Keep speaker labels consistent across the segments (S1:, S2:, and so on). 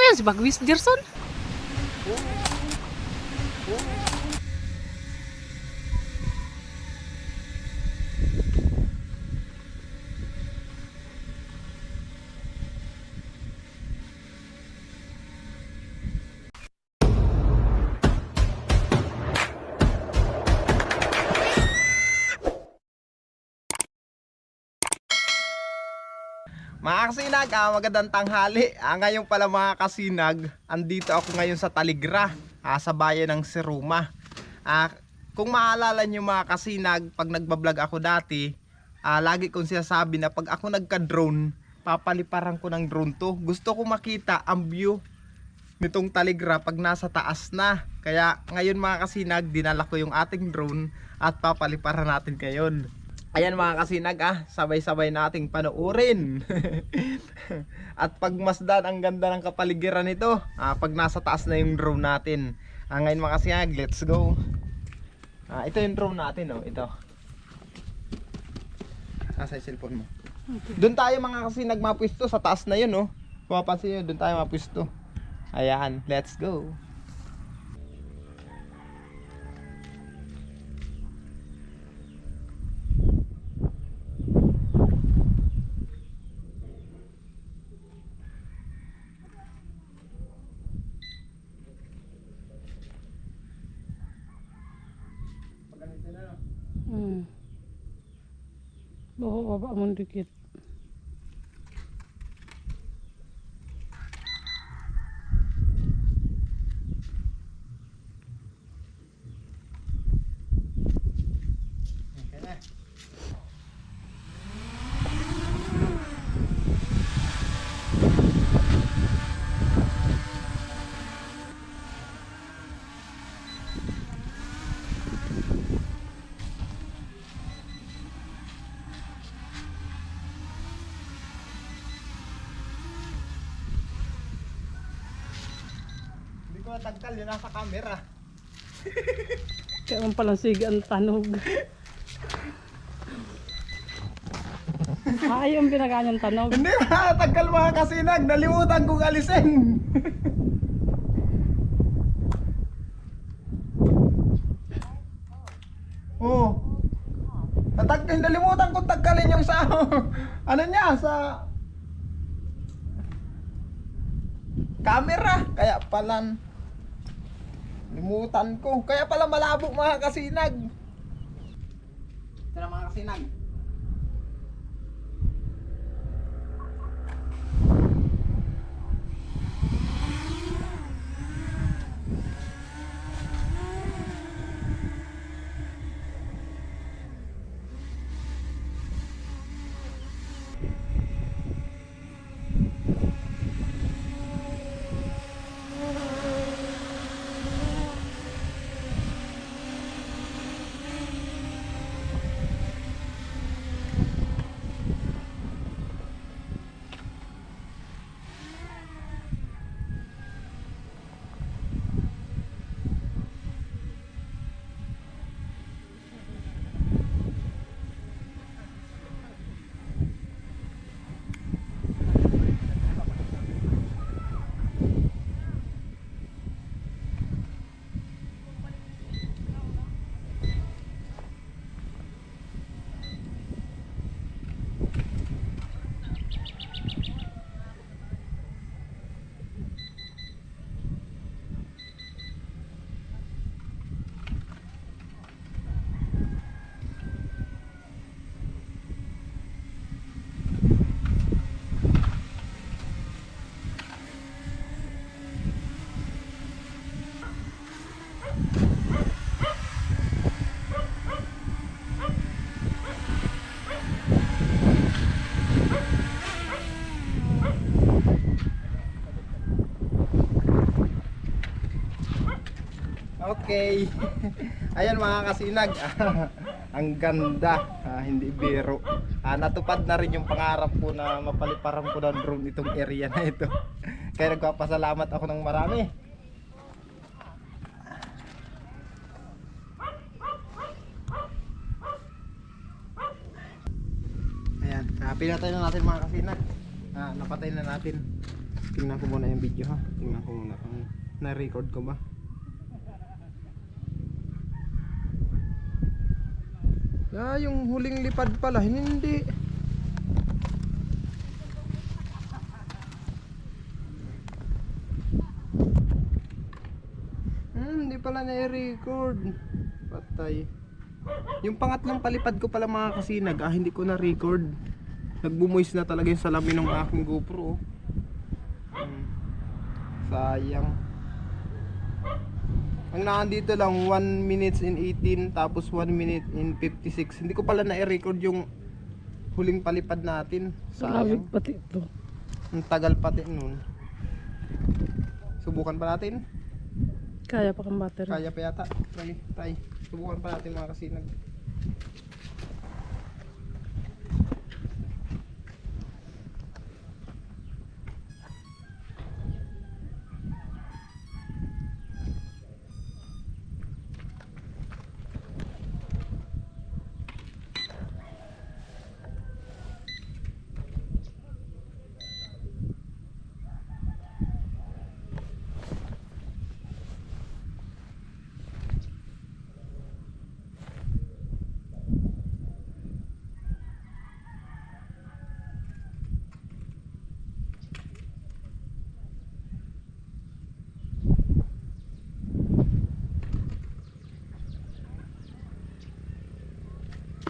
S1: yan si Bagwis Gerson?
S2: Mga kasinag, magandang tanghali. Ngayon pala mga kasinag, andito ako ngayon sa Taligra, sa bayan ng Siruma. Kung maalala nyo mga kasinag, pag nagbablog ako dati, lagi kong sinasabi na pag ako nagka-drone, papaliparan ko ng drone to. Gusto ko makita ang view nitong Taligra pag nasa taas na. Kaya ngayon mga kasinag, dinala ko yung ating drone at papaliparan natin ngayon. Ayan mga kasinag, sabay-sabay nating panoorin. At pagmasdan ang ganda ng kapaligiran nito, pag nasa taas na yung drone natin. Ngayon mga kasinag, let's go. Ito yung drone natin, ito. Nasa cellphone mo.
S1: Okay.
S2: Doon tayo mga kasinag mapwisto, sa taas na yun, Kung mapansin nyo, doon tayo mapwisto. Ayan, let's go.
S1: Baba mo dikit.
S2: Hindi ko natagkal, yun nasa camera.
S1: Kaya man palang siga ang tanog. Yung pinaganyang tanog.
S2: Hindi na natagkal mga kasinag, nalimutan kong alisin. Oh. Nalimutan kong tagkalin yung sa ano niya, sa camera. Kaya pala limutan ko. Kaya pala malabo mga kasinag. Ito na mga kasinag. Okay. Ayan mga kasinag. Ang ganda. Hindi biro. Natupad na rin yung pangarap ko na mapaliparan ko ng drone itong area na ito. Kaya nagpapasalamat ako ng marami. Ayan. Pinatay na natin mga kasinag. Napatay na natin. Tingnan ko muna yung video ha. Tingnan ko muna kung na-record ko ba. Yung huling lipad pala, hindi. Hindi pala na-record. Patay. Yung pangatlong palipad ko pala mga kasinag, hindi ko na-record. Nagbumoist na talaga yung salamin ng aking GoPro. Sayang. Ang nandito lang 1 minutes in 18 tapos 1 minute in 56. Hindi ko pala na-record yung huling palipad natin.
S1: Malawig
S2: Sayang.
S1: pati ito.
S2: Ang tagal pati nun. Subukan pa natin.
S1: Kaya pa kang battery.
S2: Kaya pa yata. Try. Subukan pa natin mga kasinag.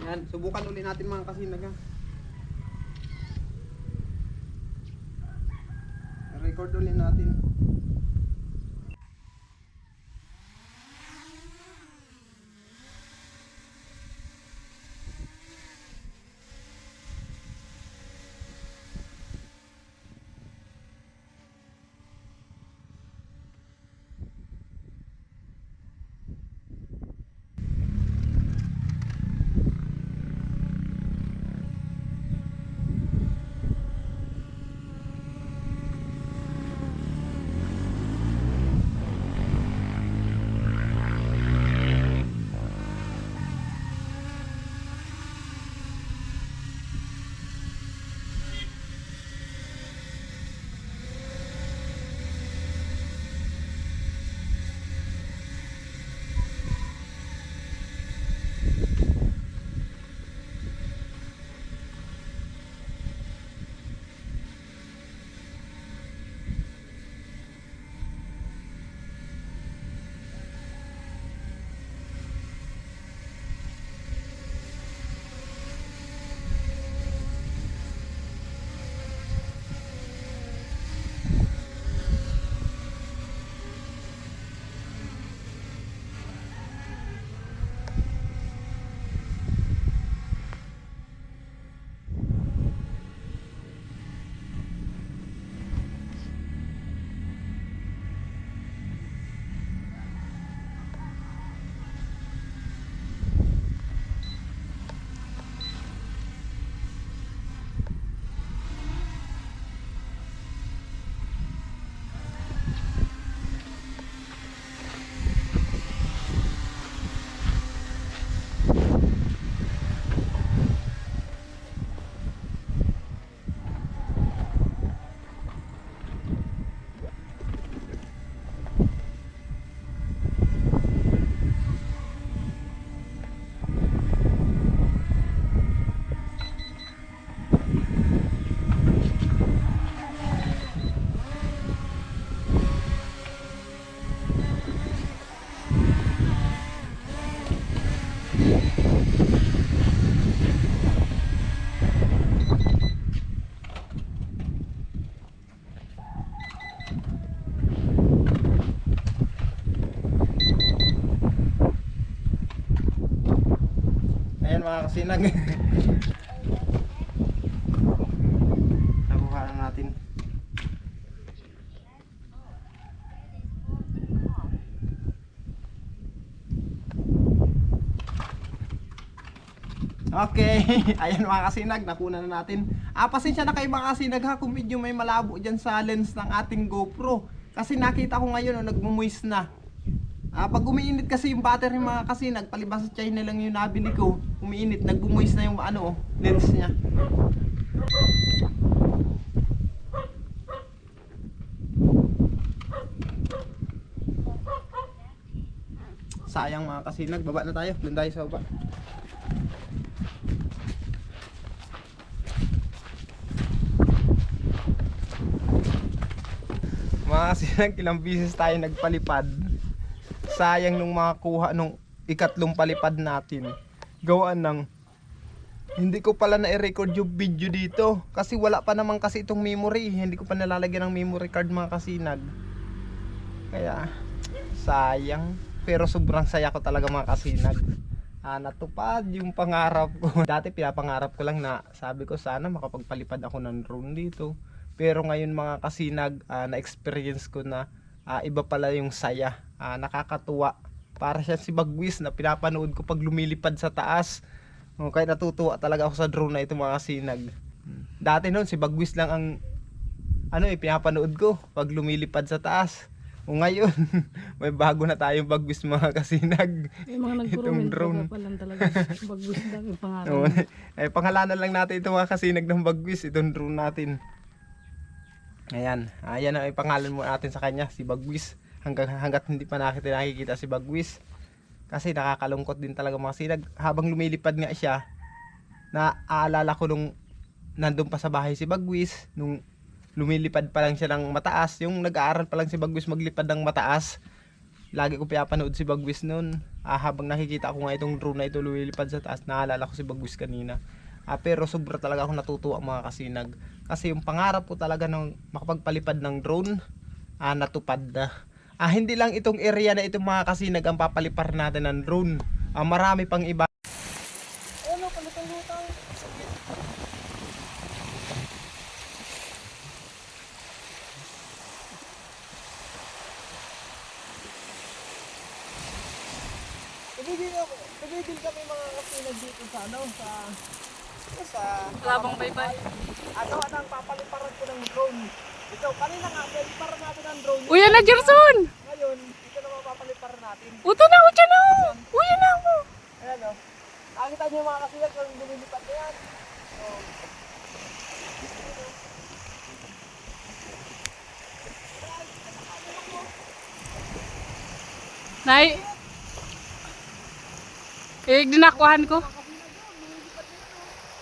S2: Yan, subukan ulit natin mga kasinag ha. Record ulit natin. Mga kasinag. Nakuha na natin. Okay, ayan mga kasinag, nakuna na natin. Pasensya na kayo mga kasinag ha kung medyo may malabo dyan sa lens ng ating GoPro. Kasi nakita ko ngayon nagmumoist na. Pag umiinit kasi yung battery mga kasinag, palibas sa China lang yung nabili ko. Umiinit, nagbumoist na yung lens niya. sayang mga kasinag. Baba na tayo, doon tayo sa baba. Mga kasinag, ilang beses tayo nagpalipad. Sayang nung makakuha nung ikatlong palipad natin. Gawaan ng hindi ko pala na-record yung video dito kasi wala pa naman kasi itong memory. Hindi ko pa nalalagyan ng memory card mga kasinag. Kaya sayang. Pero sobrang saya ko talaga mga kasinag. Natupad yung pangarap ko. Dati pinapangarap ko lang na sabi ko sana makapagpalipad ako ng drone dito. Pero ngayon mga kasinag, na-experience ko na iba pala yung saya. Nakakatuwa. Para siya si Bagwis na pinapanood ko pag lumilipad sa taas. Kaya natutuwa talaga ako sa drone na ito mga kasinag. Dati noon si Bagwis lang ang pinapanood ko pag lumilipad sa taas. Ngayon may bago na tayong Bagwis mga kasinag.
S1: Yung mga nag-comment pa lang talaga. Bagwis lang yung pangalan.
S2: Pangalanan lang natin ito mga kasinag ng Bagwis. Itong drone natin. Ayan. Ayan ang pangalan mo natin sa kanya, si Bagwis. Hanggat hindi pa nakikita si Bagwis. Kasi nakakalungkot din talaga mga kasinag. Habang lumilipad nga siya, naaalala ko nung nandun pa sa bahay si Bagwis, nung lumilipad pa lang siya ng mataas, yung nag-aaral pa lang si Bagwis maglipad ng mataas. Lagi ko pinapanood si Bagwis noon. Habang nakikita ko nga itong drone na ito lumilipad sa taas, naalala ko si Bagwis kanina. Pero sobra talaga ako natutuwa mga kasinag. Kasi yung pangarap ko talaga ng makapagpalipad ng drone, natupad na. Hindi lang itong area na itong mga kasinag ang papalipar natin ng drone. Marami pang iba. Ano, palutang-lutang. Tumigil kami mga kasinag dito sa
S1: Labang baybay.
S2: Anong papaliparan ko ng drone. Ito, kanina nga, paliparan natin ng drone.
S1: Uy, yan na, Jerson!
S2: Ngayon, ito naman papaliparan natin.
S1: Uto na ako, dyan ako! Uy, yan na ako!
S2: Ayan o. Nakita niyo mga kasinag kung lumilipat na yan.
S1: Nay! Dinakuhan ko.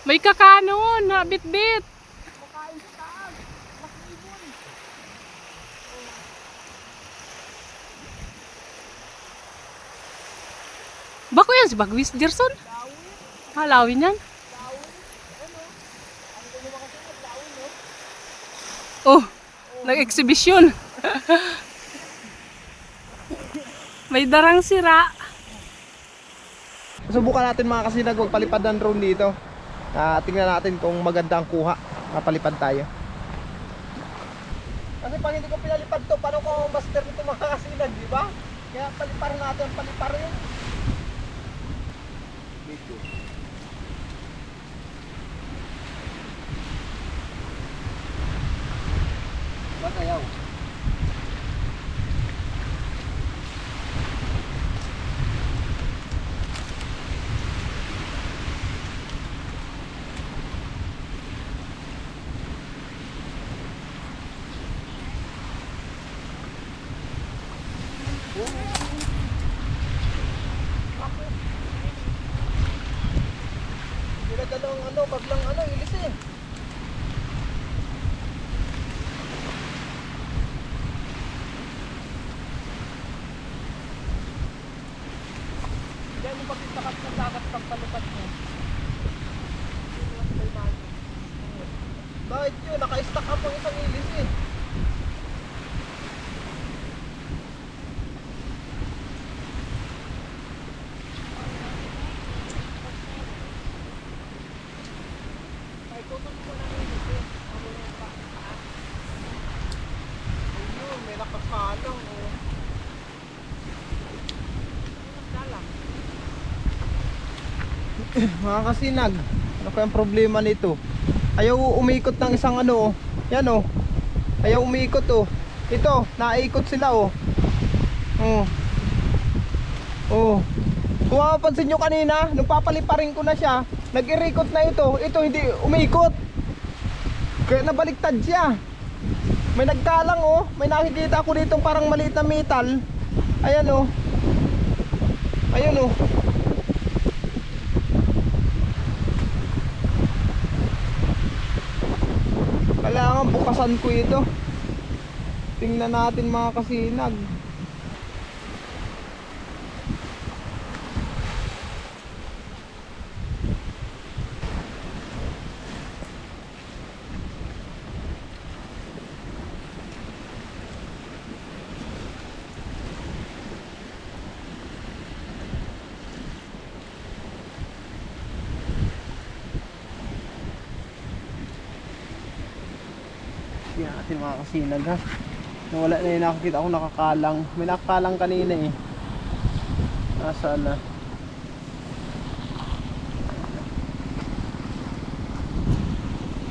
S1: May kakanon, na bit-bit. Bako yan si Bagwis, Jerson? Halawin yan. Oh, nag-exhibition. May darang sira.
S2: Subukan natin mga kasinag magpalipad ng drone dito. Tingnan natin kung maganda ang kuha. Mapalipad tayo. Kasi pag hindi ko pinalipad to, paano ko master nito mga kasinag, di ba? Kaya palipar natin, palipar yun. Ba't ayaw? Dalawang baglang ilis eh. Diyan yung pagkitakat ng dagat pagpalipad mo. Bakit yun? Naka-stack up ang isang ilis eh. May nakakalang oh. Mga kasinag, ano kayang problema nito? Ayaw umikot ng isang oh. Yan oh. Ayaw umikot oh. Ito, naikot sila oh. Oh. Kung mapapansin nyo kanina, nung papaliparin ko na siya, nag-irikot na ito. Ito hindi umikot. Kaya nabaliktad siya. May nagkalang oh. May nakikita ako ditong parang maliit na metal. Ayan oh. Ayun oh. Kailangan bukasan ko ito. Tingnan natin mga kasinag. Yan natin mga kasinag ha. Nawala na yung nakakita ko nakakalang. May nakakalang kanina eh. Nasaan na?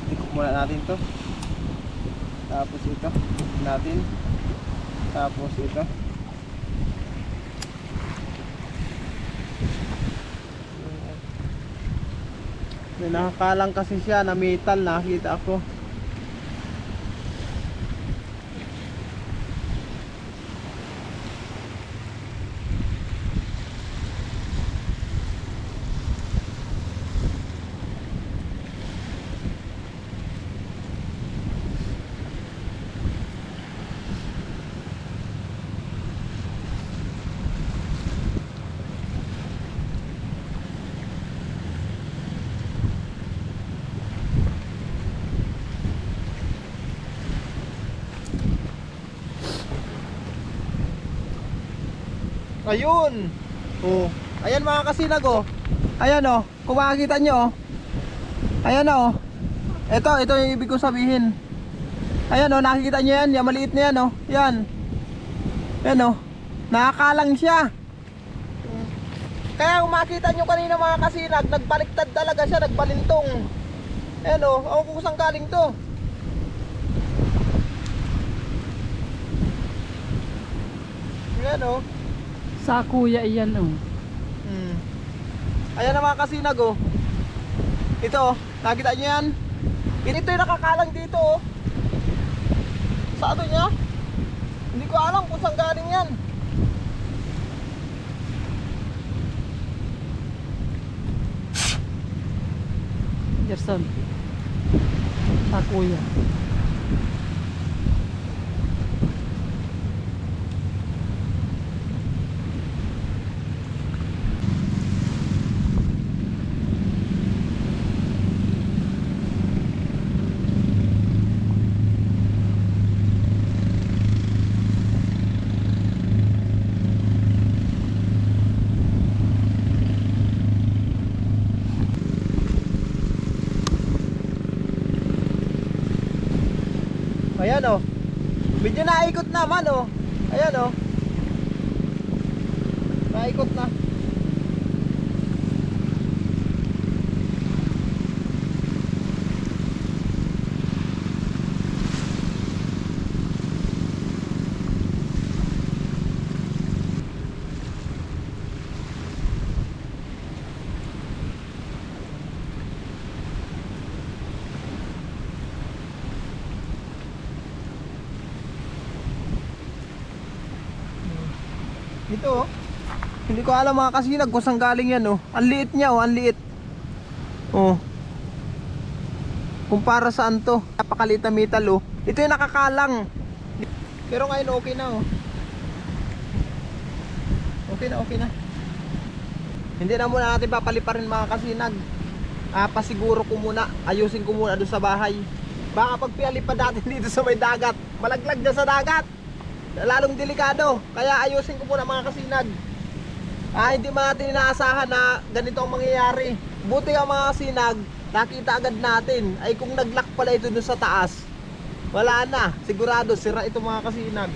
S2: Ikot muna natin to. Tapos ito natin. Tapos ito. May nakakalang kasi siya na metal, nakakita ako. Ayun. Oh. Ayan mga kasinag oh. Ayan oh. Kung makikita nyo oh. Ayan oh. Ito yung ibig kong sabihin. Ayan oh, nakikita nyo yan. Yung maliit na yan oh. Yan. Yan oh. Nakakalang siya. Kaya kung makita nyo kanina mga kasinag, nagbaliktad talaga siya, nagbalintong. Ayan oh. Ako kung saan galing to. Ayan oh.
S1: Sa kuya iyan oh.
S2: Ayan na mga kasinag oh. Ito oh, nakita nyo yan? Ito yung nakakalang dito oh. Sa ano niya? Hindi ko alam kung saan galing yan.
S1: Gerson. Sa kuya.
S2: Ayan oh. Medyo naikot naman oh. Ayan oh. Naikot na. Ito oh. Hindi ko alam mga kasinag kung saan galing yan oh. Ang liit niya oh, ang liit. Oh. Kumpara saan to? Napakaliit na metal oh. Ito yung nakakalang. Pero ngayon okay na oh. Okay na. Hindi na muna natin papaliparin mga kasinag. Pasiguro ko muna. Ayusin ko muna doon sa bahay. Baka pagpialipad natin dito sa may dagat, malaglag dyan sa dagat. Lalong delikado. Kaya ayusin ko muna mga kasinag. Hindi man natin inaasahan na ganito ang mangyayari. Buti ang mga kasinag, nakita agad natin. Ay kung naglock pala ito dun sa taas, wala na. Sigurado sira ito mga kasinag.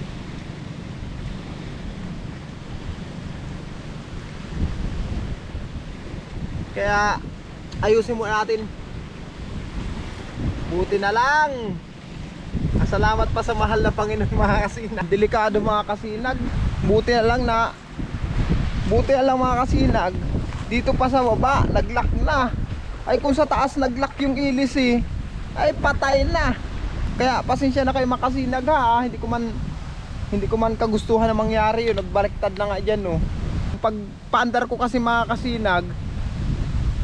S2: Kaya ayusin muna natin. Buti na lang. Salamat pa sa mahal na Panginoon mga kasinag. Delikado mga kasinag. Buti na lang mga kasinag. Dito pa sa baba, naglock na. Ay kung sa taas naglock yung ilis eh, ay patay na. Kaya pasensya na kayo mga kasinag ha. Hindi ko man kagustuhan na mangyari yun. Nagbaliktad na nga dyan oh. pagpaandar ko kasi mga kasinag,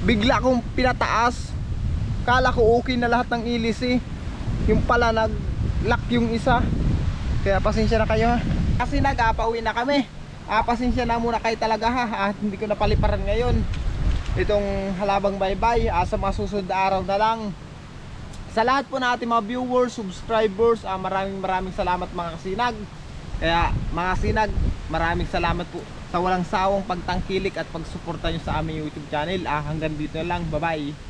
S2: bigla akong pinataas. Kala ko okay na lahat ng ilis eh. Yung pala nag-lock yung isa. Kaya pasensya na kayo ha. Kasi pauwi na kami. Pasensya na muna kayo talaga ha. Hindi ko napaliparan ngayon itong halabang baybay. Sa mga susunod na araw na lang. Sa lahat po na ating mga viewers, subscribers, maraming salamat mga kasinag. Kaya mga sinag, maraming salamat po sa walang sawang pagtangkilik at pagsuporta nyo sa aming YouTube channel. Hanggang dito na lang. Bye bye.